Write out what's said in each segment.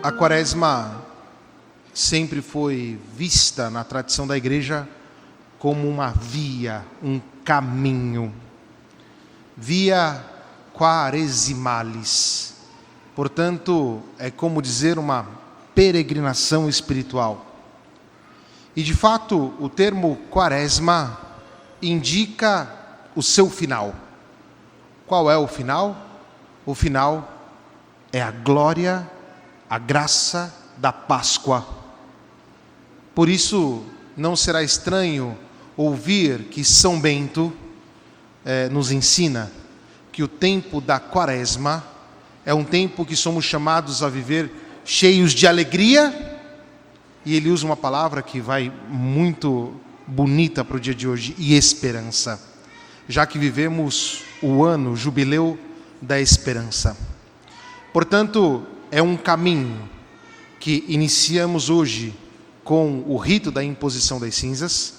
A Quaresma sempre foi vista na tradição da igreja como uma via, um caminho. Via quaresimalis. Portanto, é como dizer uma peregrinação espiritual. E de fato, o termo quaresma indica o seu final. Qual é o final? O final é a glória, a graça da Páscoa. Por isso, não será estranho ouvir que São Bento nos ensina que o tempo da Quaresma é um tempo que somos chamados a viver cheios de alegria, e ele usa uma palavra que vai muito bonita para o dia de hoje, e esperança, já que vivemos o ano, o jubileu da esperança. Portanto, é um caminho que iniciamos hoje com o rito da imposição das cinzas,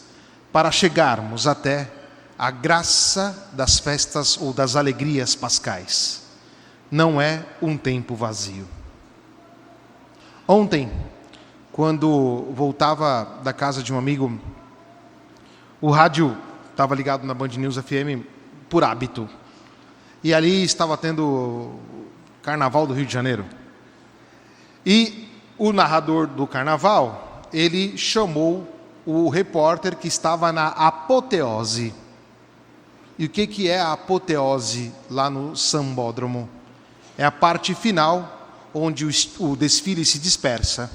para chegarmos até a graça das festas ou das alegrias pascais. Não é um tempo vazio. Ontem, quando voltava da casa de um amigo, o rádio estava ligado na Band News FM por hábito. E ali estava tendo o Carnaval do Rio de Janeiro. E o narrador do Carnaval, ele chamou o repórter que estava na apoteose. E o que é a apoteose lá no sambódromo? É a parte final onde o desfile se dispersa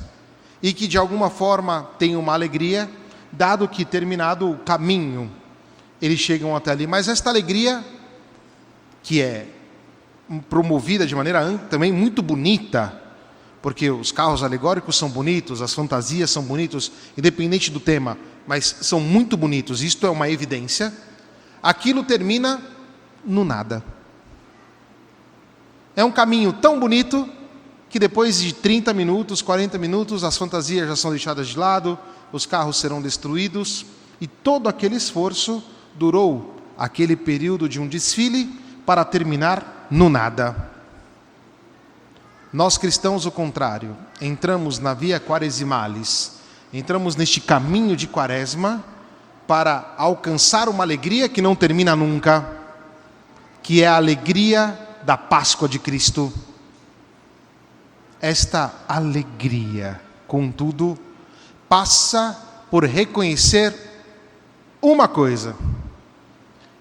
e que de alguma forma tem uma alegria, dado que terminado o caminho, eles chegam até ali. Mas esta alegria, que é promovida de maneira também muito bonita, porque os carros alegóricos são bonitos, as fantasias são bonitos, independente do tema, mas são muito bonitos, isto é uma evidência. Aquilo termina no nada. É um caminho tão bonito que depois de 30 minutos, 40 minutos, as fantasias já são deixadas de lado, os carros serão destruídos, e todo aquele esforço durou aquele período de um desfile para terminar no nada. Nós cristãos, o contrário, entramos na via quaresimalis, entramos neste caminho de Quaresma para alcançar uma alegria que não termina nunca, que é a alegria da Páscoa de Cristo. Esta alegria, contudo, passa por reconhecer uma coisa,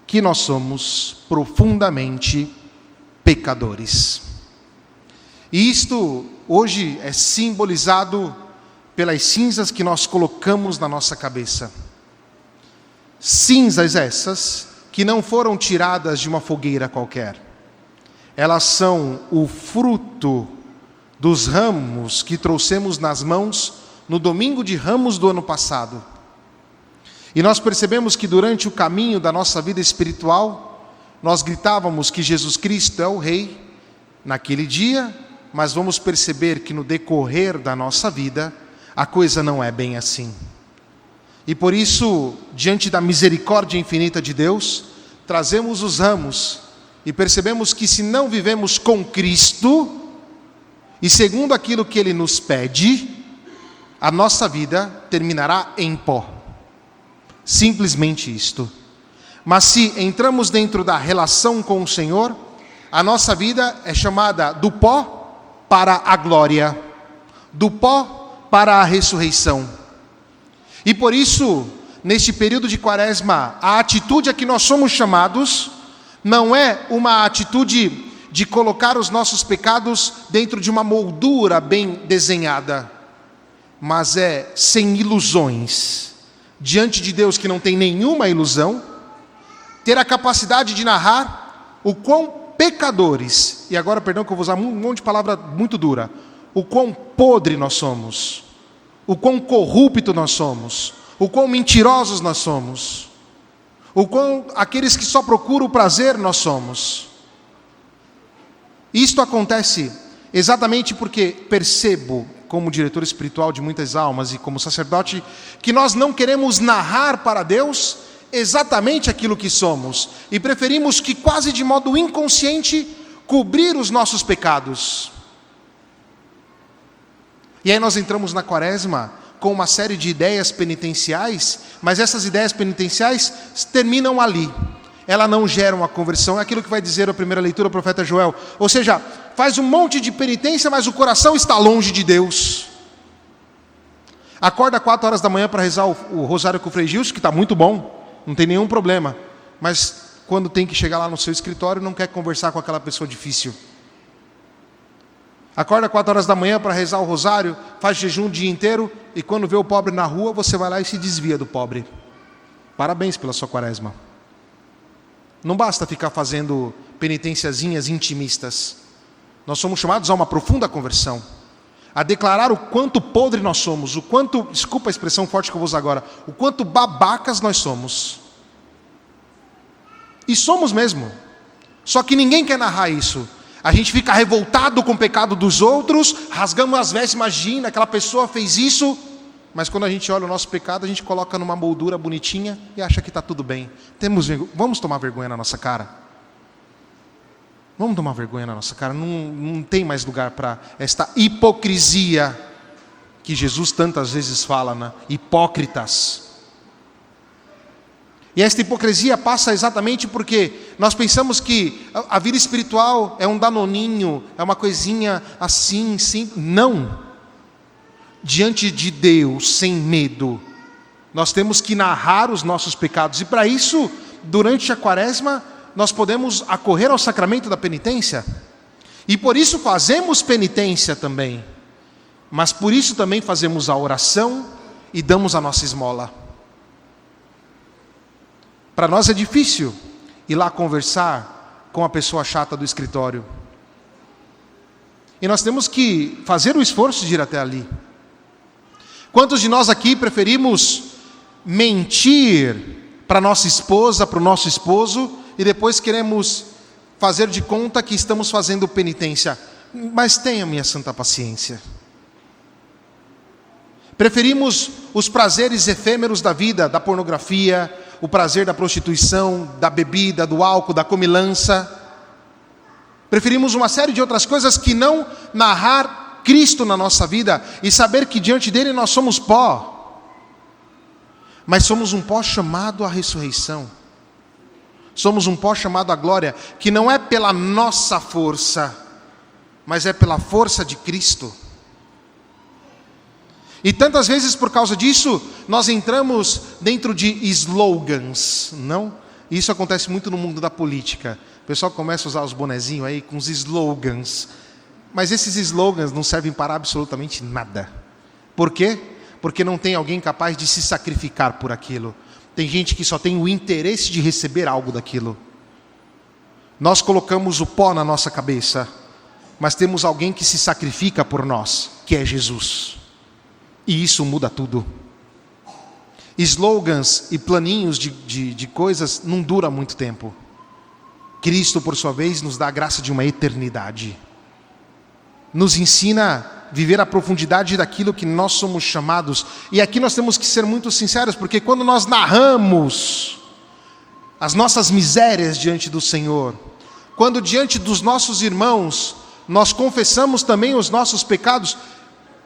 que nós somos profundamente pecadores. E isto hoje é simbolizado pelas cinzas que nós colocamos na nossa cabeça. Cinzas essas que não foram tiradas de uma fogueira qualquer. Elas são o fruto dos ramos que trouxemos nas mãos no domingo de Ramos do ano passado. E nós percebemos que durante o caminho da nossa vida espiritual, nós gritávamos que Jesus Cristo é o Rei naquele dia, mas vamos perceber que no decorrer da nossa vida, a coisa não é bem assim. E por isso, diante da misericórdia infinita de Deus, trazemos os ramos e percebemos que se não vivemos com Cristo, e segundo aquilo que Ele nos pede, a nossa vida terminará em pó. Simplesmente isto. Mas se entramos dentro da relação com o Senhor, a nossa vida é chamada do pó para a glória, do pó para a ressurreição. E por isso, neste período de Quaresma, a atitude a que nós somos chamados não é uma atitude de colocar os nossos pecados dentro de uma moldura bem desenhada, mas é sem ilusões, diante de Deus que não tem nenhuma ilusão, ter a capacidade de narrar o quão pecadores, e agora perdão que eu vou usar um monte de palavra muito dura, o quão podre nós somos, o quão corrupto nós somos, o quão mentirosos nós somos, o quão aqueles que só procuram o prazer nós somos. Isto acontece exatamente porque percebo, como diretor espiritual de muitas almas e como sacerdote, que nós não queremos narrar para Deus exatamente aquilo que somos e preferimos que quase de modo inconsciente cobrir os nossos pecados. E aí nós entramos na quaresma com uma série de ideias penitenciais, mas essas ideias penitenciais terminam ali. Ela não gera uma conversão, é aquilo que vai dizer a primeira leitura, o profeta Joel. Ou seja, faz um monte de penitência, mas o coração está longe de Deus. Acorda 4 horas da manhã para rezar o rosário com o Frei Gilson, que está muito bom, não tem nenhum problema. Mas quando tem que chegar lá no seu escritório, não quer conversar com aquela pessoa difícil. Acorda 4 horas da manhã para rezar o rosário, faz jejum o dia inteiro, e quando vê o pobre na rua, você vai lá e se desvia do pobre. Parabéns pela sua quaresma. Não basta ficar fazendo penitenciazinhas intimistas. Nós somos chamados a uma profunda conversão, a declarar o quanto podre nós somos, o quanto, desculpa a expressão forte que eu vou usar agora, o quanto babacas nós somos. E somos mesmo. Só que ninguém quer narrar isso. A gente fica revoltado com o pecado dos outros, rasgamos as vestes, imagina, aquela pessoa fez isso, mas quando a gente olha o nosso pecado, a gente coloca numa moldura bonitinha e acha que está tudo bem. Vamos tomar vergonha na nossa cara? Vamos tomar vergonha na nossa cara? Não tem mais lugar para esta hipocrisia que Jesus tantas vezes fala, né? Hipócritas. E esta hipocrisia passa exatamente porque nós pensamos que a vida espiritual é um danoninho, é uma coisinha assim, sim. Não. Diante de Deus, sem medo, nós temos que narrar os nossos pecados. E para isso, durante a quaresma, nós podemos acorrer ao sacramento da penitência. E por isso fazemos penitência também. Mas por isso também fazemos a oração e damos a nossa esmola. Para nós é difícil ir lá conversar com a pessoa chata do escritório. E nós temos que fazer o esforço de ir até ali. Quantos de nós aqui preferimos mentir para nossa esposa, para o nosso esposo, e depois queremos fazer de conta que estamos fazendo penitência? Mas tenha minha santa paciência. Preferimos os prazeres efêmeros da vida, da pornografia, o prazer da prostituição, da bebida, do álcool, da comilança. Preferimos uma série de outras coisas que não narrar Cristo na nossa vida e saber que diante dele nós somos pó. Mas somos um pó chamado à ressurreição. Somos um pó chamado à glória, que não é pela nossa força, mas é pela força de Cristo. E tantas vezes por causa disso, nós entramos dentro de slogans, não? Isso acontece muito no mundo da política. O pessoal começa a usar os bonezinhos aí com os slogans. Mas esses slogans não servem para absolutamente nada. Por quê? Porque não tem alguém capaz de se sacrificar por aquilo. Tem gente que só tem o interesse de receber algo daquilo. Nós colocamos o pó na nossa cabeça, mas temos alguém que se sacrifica por nós, que é Jesus. E isso muda tudo. Slogans e planinhos de coisas não duram muito tempo. Cristo, por sua vez, nos dá a graça de uma eternidade. Nos ensina a viver a profundidade daquilo que nós somos chamados. E aqui nós temos que ser muito sinceros, porque quando nós narramos as nossas misérias diante do Senhor, quando diante dos nossos irmãos nós confessamos também os nossos pecados,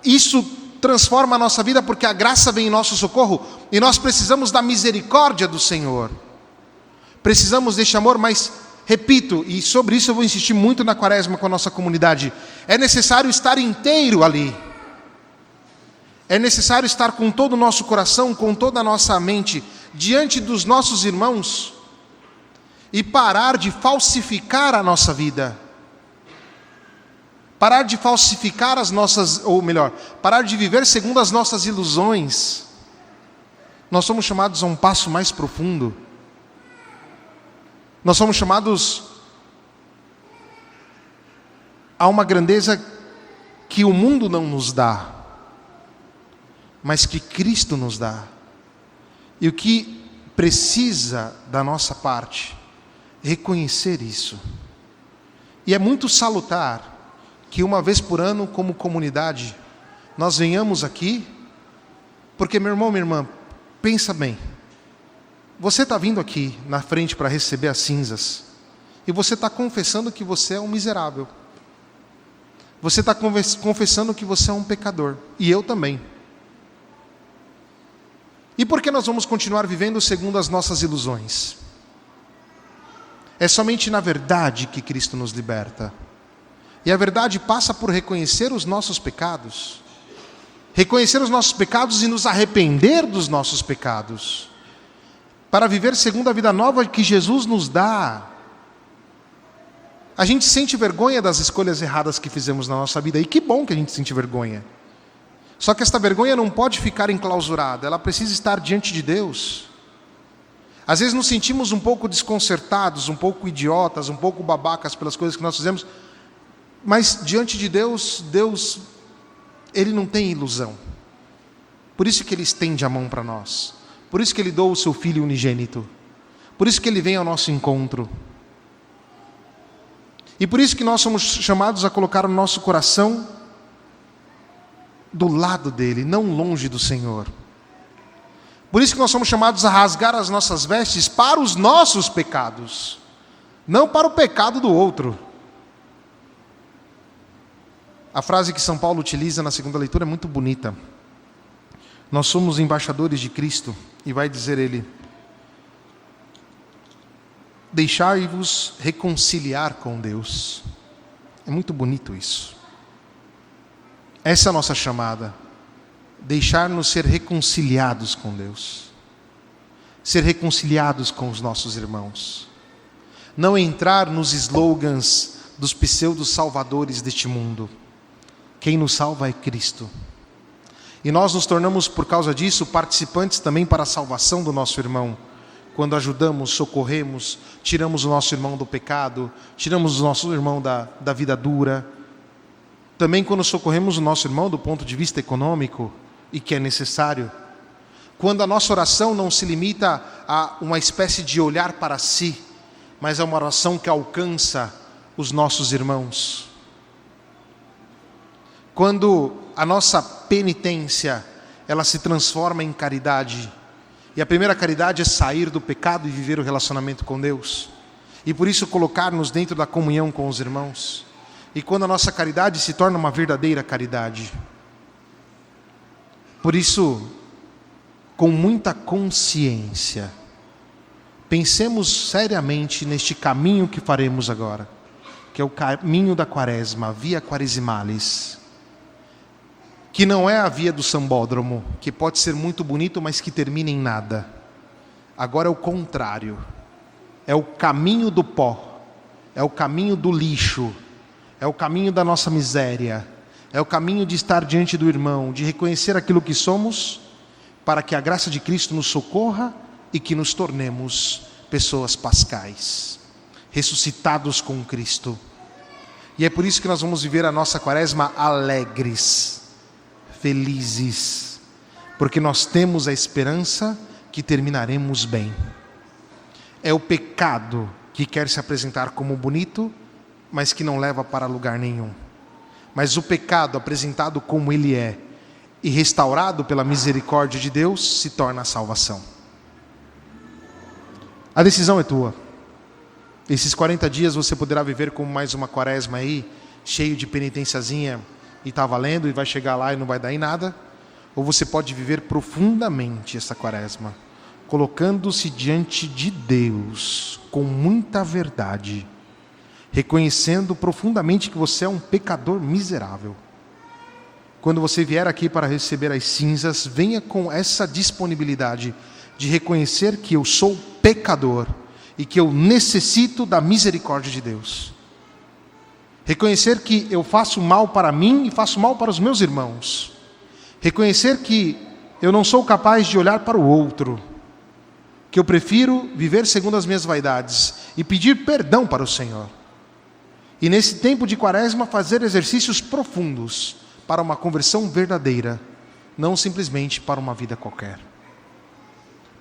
isso transforma a nossa vida, porque a graça vem em nosso socorro, e nós precisamos da misericórdia do Senhor. Precisamos deste amor, mas repito, e sobre isso eu vou insistir muito na quaresma com a nossa comunidade, é necessário estar inteiro ali. É necessário estar com todo o nosso coração, com toda a nossa mente, diante dos nossos irmãos, e parar de falsificar a nossa vida. Parar de falsificar as nossas, ou melhor, parar de viver segundo as nossas ilusões. Nós somos chamados a um passo mais profundo. Nós somos chamados a uma grandeza que o mundo não nos dá, mas que Cristo nos dá. E o que precisa da nossa parte, reconhecer isso. E é muito salutar que uma vez por ano, como comunidade, nós venhamos aqui, porque meu irmão, minha irmã, pensa bem, você está vindo aqui na frente para receber as cinzas, e você está confessando que você é um miserável. você está confessando que você é um pecador. E eu também. E por que nós vamos continuar vivendo segundo as nossas ilusões? É somente na verdade que Cristo nos liberta. E a verdade passa por reconhecer os nossos pecados. Reconhecer os nossos pecados e nos arrepender dos nossos pecados. Para viver segundo a vida nova que Jesus nos dá. A gente sente vergonha das escolhas erradas que fizemos na nossa vida. E que bom que a gente sente vergonha. Só que esta vergonha não pode ficar enclausurada. Ela precisa estar diante de Deus. Às vezes nos sentimos um pouco desconcertados, um pouco idiotas, um pouco babacas pelas coisas que nós fizemos. Mas diante de Deus, Deus, Ele não tem ilusão. Por isso que Ele estende a mão para nós. Por isso que Ele doa o Seu Filho unigênito. Por isso que Ele vem ao nosso encontro. E por isso que nós somos chamados a colocar o nosso coração do lado dEle, não longe do Senhor. Por isso que nós somos chamados a rasgar as nossas vestes para os nossos pecados, não para o pecado do outro. A frase que São Paulo utiliza na segunda leitura é muito bonita. Nós somos embaixadores de Cristo, e vai dizer ele: deixai-vos reconciliar com Deus. É muito bonito isso. Essa é a nossa chamada. Deixar-nos ser reconciliados com Deus. Ser reconciliados com os nossos irmãos. Não entrar nos slogans dos pseudos salvadores deste mundo. Quem nos salva é Cristo. E nós nos tornamos, por causa disso, participantes também para a salvação do nosso irmão. Quando ajudamos, socorremos, tiramos o nosso irmão do pecado, tiramos o nosso irmão da vida dura. Também quando socorremos o nosso irmão do ponto de vista econômico, e que é necessário. Quando a nossa oração não se limita a uma espécie de olhar para si, mas é uma oração que alcança os nossos irmãos. Quando a nossa penitência, ela se transforma em caridade. E a primeira caridade é sair do pecado e viver o relacionamento com Deus. E por isso colocar-nos dentro da comunhão com os irmãos. E quando a nossa caridade se torna uma verdadeira caridade. Por isso, com muita consciência, pensemos seriamente neste caminho que faremos agora, que é o caminho da Quaresma, via Quaresimalis, que não é a via do sambódromo, que pode ser muito bonito, mas que termina em nada. Agora é o contrário, é o caminho do pó, é o caminho do lixo, é o caminho da nossa miséria, é o caminho de estar diante do irmão, de reconhecer aquilo que somos, para que a graça de Cristo nos socorra e que nos tornemos pessoas pascais, ressuscitados com Cristo. E é por isso que nós vamos viver a nossa Quaresma alegres, felizes, porque nós temos a esperança que terminaremos bem. É o pecado que quer se apresentar como bonito, mas que não leva para lugar nenhum. Mas o pecado apresentado como ele é e restaurado pela misericórdia de Deus se torna a salvação. A decisão é tua. Esses 40 dias você poderá viver como mais uma Quaresma aí, cheio de penitenciazinha e está valendo e vai chegar lá e não vai dar em nada. Ou você pode viver profundamente essa Quaresma, colocando-se diante de Deus com muita verdade, reconhecendo profundamente que você é um pecador miserável. Quando você vier aqui para receber as cinzas, venha com essa disponibilidade de reconhecer que eu sou pecador e que eu necessito da misericórdia de Deus. Reconhecer que eu faço mal para mim e faço mal para os meus irmãos. Reconhecer que eu não sou capaz de olhar para o outro, que eu prefiro viver segundo as minhas vaidades e pedir perdão para o Senhor. E nesse tempo de Quaresma fazer exercícios profundos para uma conversão verdadeira, não simplesmente para uma vida qualquer.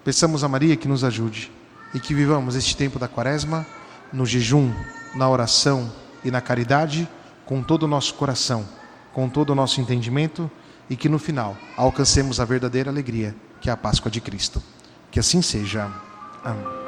Peçamos a Maria que nos ajude e que vivamos este tempo da Quaresma no jejum, na oração e na caridade, com todo o nosso coração, com todo o nosso entendimento, e que no final alcancemos a verdadeira alegria, que é a Páscoa de Cristo. Que assim seja. Amém.